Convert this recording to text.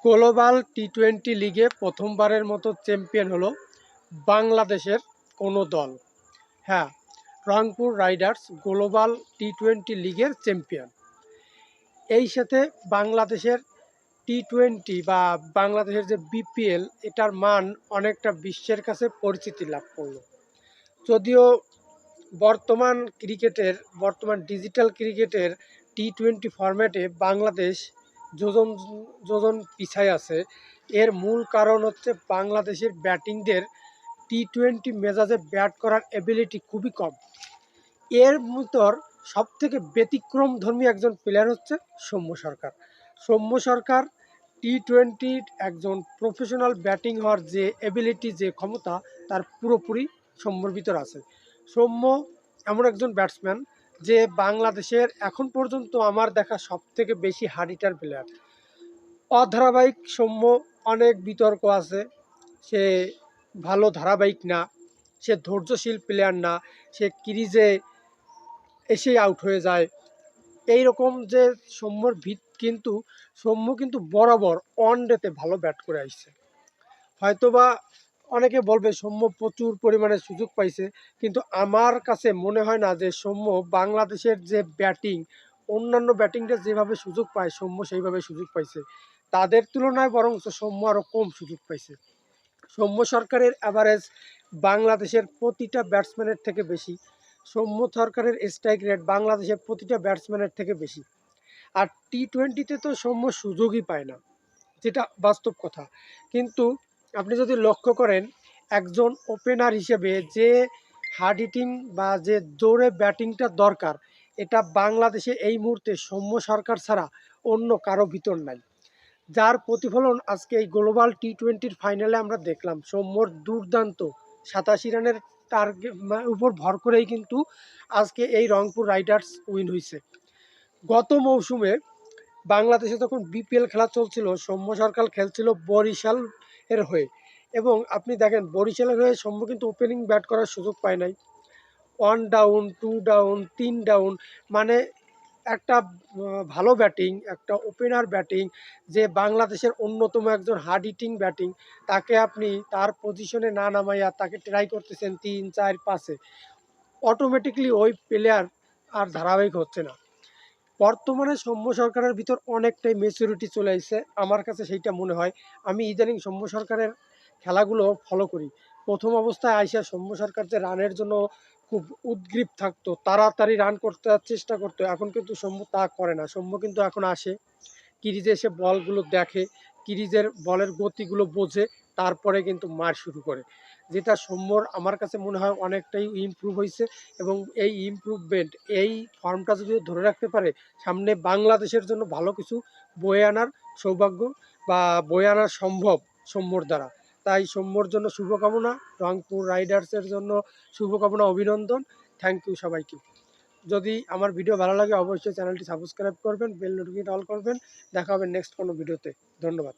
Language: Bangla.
গ্লোবাল টি-20 লিগে প্রথমবারের মতো চ্যাম্পিয়ন হলো বাংলাদেশের কোনো দল। হ্যাঁ, রংপুর রাইডার্স গ্লোবাল টি-20 লিগের চ্যাম্পিয়ন। এই সাথে বাংলাদেশের টি-20 বা বাংলাদেশের যে বিপিএল, এটার মান অনেকটা বিশ্বের কাছে পরিচিতি লাভ করলো। যদিও বর্তমান ডিজিটাল ক্রিকেটের টি-20 ফরম্যাটে বাংলাদেশ যোজন যোজন পিছায় আছে। এর মূল কারণ হচ্ছে বাংলাদেশের ব্যাটিংদের টি-20 মেজাজে ব্যাট করার এবিলিটি খুবই কম। এর ভিতর সবথেকে ব্যতিক্রমধর্মী একজন প্লেয়ার হচ্ছে সৌম্য সরকার। সৌম্য সরকার টি-20 একজন প্রফেশনাল ব্যাটিং হওয়ার যে এবিলিটি, যে ক্ষমতা, তার পুরোপুরি সৌম্যর ভিতর আছে। সৌম্য এমন একজন ব্যাটসম্যান যে বাংলাদেশের এখন পর্যন্ত আমার দেখা সবথেকে বেশি হার্ড হিটার প্লেয়ার। অধারাবাহিক সৌম্য, অনেক বিতর্ক আছে, সে ভালো ধারাবাহিক না, সে ধৈর্যশীল প্লেয়ার না, সে ক্রিজে এসেই আউট হয়ে যায়, এই রকম যে সৌম্যর কিন্তু সৌম্য কিন্তু বরাবর ওয়ানডেতে ভালো ব্যাট করে আসছে। হয়তোবা অনেকে বলবে সৌম্য প্রচুর পরিমাণে সুযোগ পাইছে, কিন্তু আমার কাছে মনে হয় না যে সৌম্য বাংলাদেশের যে ব্যাটিং, অন্যান্য ব্যাটিংটা যেভাবে সুযোগ পায় সৌম্য সেইভাবে সুযোগ পাইছে। তাদের তুলনায় বরং সৌম্য আরও কম সুযোগ পাইছে। সৌম্য সরকারের অ্যাভারেজ বাংলাদেশের প্রতিটা ব্যাটসম্যানের থেকে বেশি। সৌম্য সরকারের স্ট্রাইক রেট বাংলাদেশের প্রতিটা ব্যাটসম্যানের থেকে বেশি। আর টি-20তে তো সৌম্য সুযোগই পায় না, যেটা বাস্তব কথা। কিন্তু আপনি যদি লক্ষ্য করেন, একজন ওপেনার হিসেবে যে হার্ড হিটিং বা যে জোরে ব্যাটিংটা দরকার, এটা বাংলাদেশে এই মুহূর্তে সৌম্য সরকার ছাড়া অন্য কারো ভিতর নাই। যার প্রতিফলন আজকে এই গ্লোবাল টি-20 ফাইনালে আমরা দেখলাম। সৌম্যর দুর্দান্ত 87 রানের টার্গেট উপর ভর করেই কিন্তু আজকে এই রংপুর রাইডার্স উইন হয়েছে। গত মৌসুমে বাংলাদেশে যখন বিপিএল খেলা চলছিল, সৌম্য সরকার খেলছিল বরিশাল এর হয়ে, এবং আপনি দেখেন বরিশালের হয়ে সৌম্য কিন্তু ওপেনিং ব্যাট করার সুযোগ পায় নাই। 1 ডাউন, 2 ডাউন, 3 ডাউন, মানে একটা ভালো ব্যাটিং, একটা ওপেনার ব্যাটিং, যে বাংলাদেশের অন্যতম একজন হার্ড হিটিং ব্যাটিং, তাকে আপনি তার পজিশনে না নামাইয়া তাকে ট্রাই করতেছেন 3, 4, 5-এ, অটোমেটিকলি ওই প্লেয়ার আর ধারাবাহিক হচ্ছে না। বর্তমানে সৌম্য সরকারের ভিতর অনেকটাই ম্যাচুরিটি চলে আসছে, আমার কাছে সেইটা মনে হয়। আমি ইদানিং সৌম্য সরকারের খেলাগুলো ফলো করি। প্রথম অবস্থায় আইসা সৌম্য সরকার যে রানের জন্য খুব উদ্গ্রীব থাকতো, তাড়াতাড়ি রান করতে চেষ্টা করতো, এখন কিন্তু সৌম্য তা করে না। সৌম্য কিন্তু এখন আসে, ক্রিজে এসে বলগুলো দেখে, ক্রিজের বলের গতিগুলো বোঝে, তারপরে কিন্তু মার শুরু করে, যেটা সৌম্যর আমার কাছে মনে হয় অনেকটাই ইমপ্রুভ হয়েছে। এবং এই ইমপ্রুভমেন্ট, এই ফর্মটা যদি ধরে রাখতে পারে, সামনে বাংলাদেশের জন্য ভালো কিছু বয়ে আনার সৌভাগ্য বা বয়ে আনা সম্ভব সৌম্যর দ্বারা। তাই সৌম্যর জন্য শুভকামনা, রংপুর রাইডার্সের জন্য শুভকামনা, অভিনন্দন। থ্যাংক ইউ সবাইকে। যদি আমার ভিডিও ভালো লাগে অবশ্যই চ্যানেলটি সাবস্ক্রাইব করবেন, বেল নোটিফিকেশন অল করবেন। দেখা হবে নেক্সট কোনো ভিডিওতে। ধন্যবাদ।